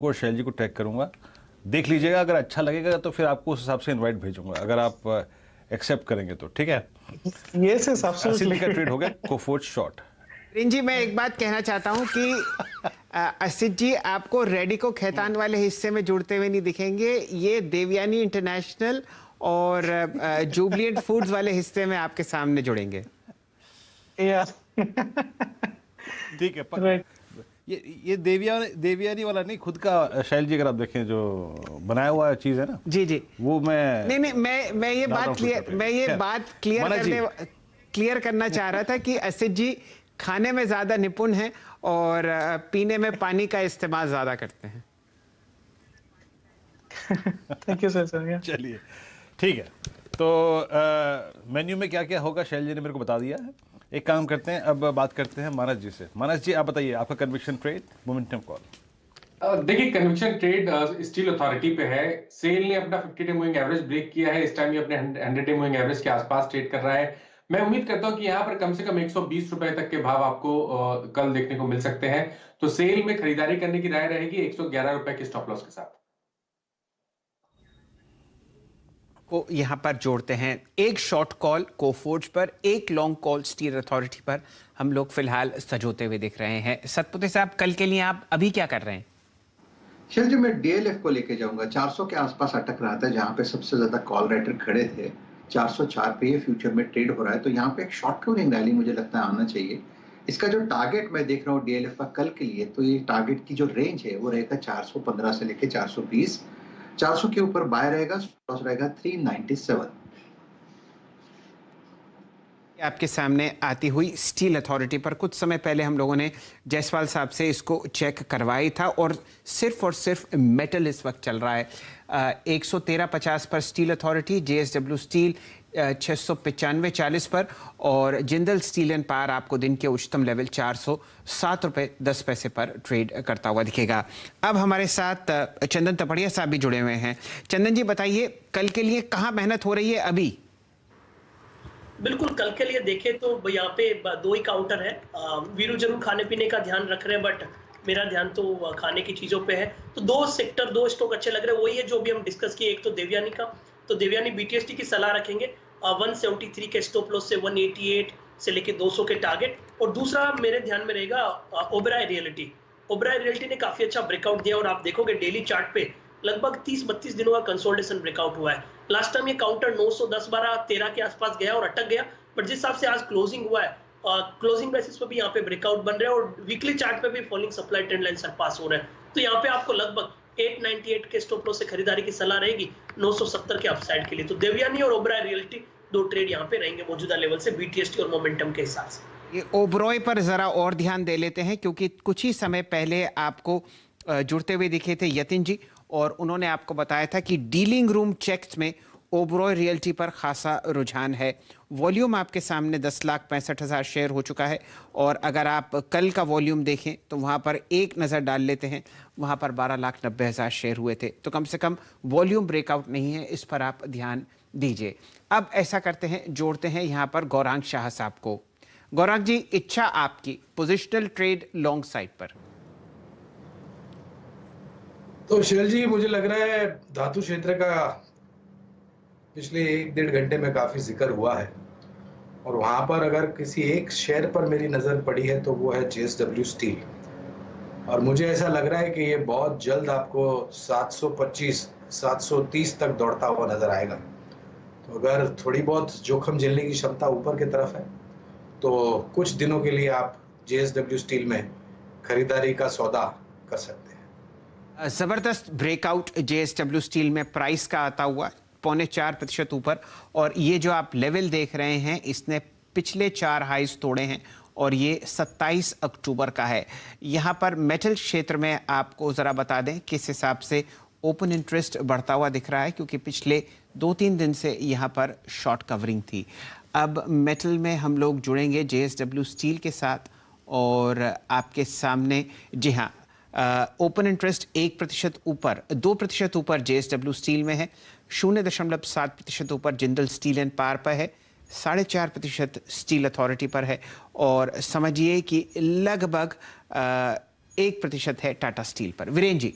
को शैल जी को टैग करूंगा, देख लीजिएगा। अगर अच्छा लगेगा तो फिर आपको उस हिसाब से इनवाइट भेजूंगा, अगर आप एक्सेप्ट करेंगे तो। ठीक है, यस यस असित का एब्सोल्युटली। ट्रेड हो गया, कोफोर्ज शॉर्ट। जी मैं एक बात कहना चाहता हूं कि असित जी आपको रेडिको खैतान वाले हिस्से में जुड़ते हुए नहीं दिखेंगे। ये देवयानी इंटरनेशनल और जुबलिएंट फूड्स वाले हिस्से में आपके सामने जुड़ेंगे। या ठीक है, राइट। ये देवयानी वाला नहीं, खुद का शैल जी, अगर आप देखें जो बनाया हुआ चीज है ना, जी जी, वो मैं नहीं मैं ये बात क्लियर करना चाह रहा था कि असित जी खाने में ज्यादा निपुण हैं और पीने में पानी का इस्तेमाल ज्यादा करते हैं। Thank you sir. चलिए ठीक है, तो मेन्यू में क्या क्या होगा शैल जी ने मेरे को बता दिया है। एक काम करते हैं, अब बात करते हैं मानस जी से। मानस जी आप बताइए, आपका कन्विक्शन ट्रेड, मोमेंटम कॉल। देखिए, कन्विक्शन ट्रेड स्टील अथॉरिटी पे है। सेल ने अपना 50 डे मूविंग एवरेज ब्रेक किया है। इस टाइम ये अपने 100 डे मूविंग एवरेज के आसपास ट्रेड कर रहा है। मैं उम्मीद करता हूं कि यहाँ पर कम से कम 120 रुपए तक के भाव आपको कल देखने को मिल सकते हैं। तो सेल में खरीदारी करने की राय रहेगी 111 रुपए के स्टॉप लॉस के साथ। को यहाँ पर जोड़ते हैं, एक शॉर्ट कॉल कोफोर्ज पर, एक लॉन्ग कॉल स्टील अथॉरिटी पर हम लोग फिलहाल सजोते हुए दिख रहे हैं। सतपुते साहब, कल के लिए आप अभी क्या कर रहे हैं? शैल जी, मैं डीएलएफ को लेके जाऊंगा। 400 के आसपास अटक रहा था, जहां पे सबसे ज्यादा कॉल राइटर खड़े थे। 404 पे ये फ्यूचर में ट्रेड हो रहा है, तो यहाँ पे एक शॉर्ट कवरिंग रैली मुझे लगता है आना चाहिए। इसका जो टारगेट मैं देख रहा हूँ डीएलएफ का कल के लिए, तो ये टारगेट की जो रेंज है वो रहेगा 415 से लेके 420। 400 के ऊपर बाय रहेगा, लॉस रहेगा 397। आपके सामने आती हुई स्टील अथॉरिटी पर कुछ समय पहले हम लोगों ने जायसवाल साहब से इसको चेक करवाई था और सिर्फ मेटल इस वक्त चल रहा है 113.50 पर स्टील अथॉरिटी, जेएसडब्ल्यू स्टील 695.40 पर और जिंदल स्टील एंड पावर आपको दिन के उच्चतम लेवल 407 रुपये 10 पैसे पर ट्रेड करता हुआ दिखेगा। अब हमारे साथ चंदन तपड़िया साहब भी जुड़े हुए हैं। चंदन जी बताइए, कल के लिए कहाँ मेहनत हो रही है अभी? बिल्कुल, कल के लिए देखें तो यहाँ पे दो ही काउंटर है। वीरू जरूर खाने पीने का ध्यान रख रहे हैं, बट मेरा ध्यान तो खाने की चीजों पे है। तो दो सेक्टर, दो स्टॉक अच्छे लग रहे हैं। वही है जो भी हम डिस्कस किए। एक तो देवयानी का, तो देवयानी बीटीएसटी की सलाह रखेंगे 173 के स्टॉप लॉस से 188 से लेके 200 के टारगेट। और दूसरा मेरे ध्यान में रहेगा ओबराय रियलिटी। ओबराय रियलिटी ने काफी अच्छा ब्रेकआउट दिया और आप देखोगे डेली चार्ट पे लगभग 30-32 दिनों का कंसोलिडेशन ब्रेकआउट हुआ है। लास्ट टाइम ये काउंटर 910, 12, 13 के आसपास गया और अटक गया, बट जिस हिसाब से आज क्लोजिंग हुआ है, क्लोजिंग बेसिस पे भी यहाँ पे ब्रेकआउट बन रहे हैं और वीकली चार्ट पे भी falling supply trend line surpass हो रहे हैं। तो यहाँ पे आपको लगभग 898 के स्टॉप लॉस से खरीदारी की सलाह रहेगी 970 के अपसाइड के लिए। तो देवयानी और ओबराय रियलिटी दो ट्रेड यहाँ पे रहेंगे मौजूदा लेवल से, बीटीएसटी और मोमेंटम के हिसाब से। ये ओबरॉय पर जरा और ध्यान दे लेते हैं, क्योंकि कुछ ही समय पहले आपको जुड़ते हुए दिखे थे यतिन जी और उन्होंने आपको बताया था कि डीलिंग रूम चेक्स में ओबरॉय रियल्टी पर खासा रुझान है। वॉल्यूम आपके सामने 10,65,000 शेयर हो चुका है और अगर आप कल का वॉल्यूम देखें तो वहाँ पर एक नज़र डाल लेते हैं, वहाँ पर 12,90,000 शेयर हुए थे। तो कम से कम वॉल्यूम ब्रेकआउट नहीं है, इस पर आप ध्यान दीजिए। अब ऐसा करते हैं, जोड़ते हैं यहाँ पर गौरांग शाह साहब को। गौरांग जी, इच्छा आपकी पोजिशनल ट्रेड लॉन्ग साइड पर। तो शैल जी, मुझे लग रहा है धातु क्षेत्र का पिछले 1-1.5 घंटे में काफी जिक्र हुआ है और वहां पर अगर किसी एक शेयर पर मेरी नजर पड़ी है तो वो है जेएसडब्ल्यू स्टील। और मुझे ऐसा लग रहा है कि ये बहुत जल्द आपको 725, 730 तक दौड़ता हुआ नजर आएगा। तो अगर थोड़ी बहुत जोखिम झेलने की क्षमता ऊपर की तरफ है तो कुछ दिनों के लिए आप जेएसडब्ल्यू स्टील में खरीदारी का सौदा कर सकते हैं। जबरदस्त ब्रेकआउट जेएसडब्ल्यू स्टील में प्राइस का आता हुआ 4.25% ऊपर, और ये जो आप लेवल देख रहे हैं इसने पिछले 4 हाइज तोड़े हैं और ये 27 अक्टूबर का है। यहाँ पर मेटल क्षेत्र में आपको ज़रा बता दें किस हिसाब से ओपन इंटरेस्ट बढ़ता हुआ दिख रहा है, क्योंकि पिछले 2-3 दिन से यहाँ पर शॉर्ट कवरिंग थी। अब मेटल में हम लोग जुड़ेंगे जेएसडब्ल्यू स्टील के साथ और आपके सामने, जी हाँ, ओपन इंटरेस्ट 1% ऊपर, 2% ऊपर जेएसडब्ल्यू स्टील में है, 0.7% ऊपर जिंदल स्टील एंड पावर पर है, 4.5% स्टील अथॉरिटी पर है और समझिए कि लगभग 1% है टाटा स्टील पर। वीरेंद्र जी।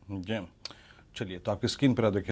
जी चलिए, तो आपकी स्क्रीन पर आप देखिए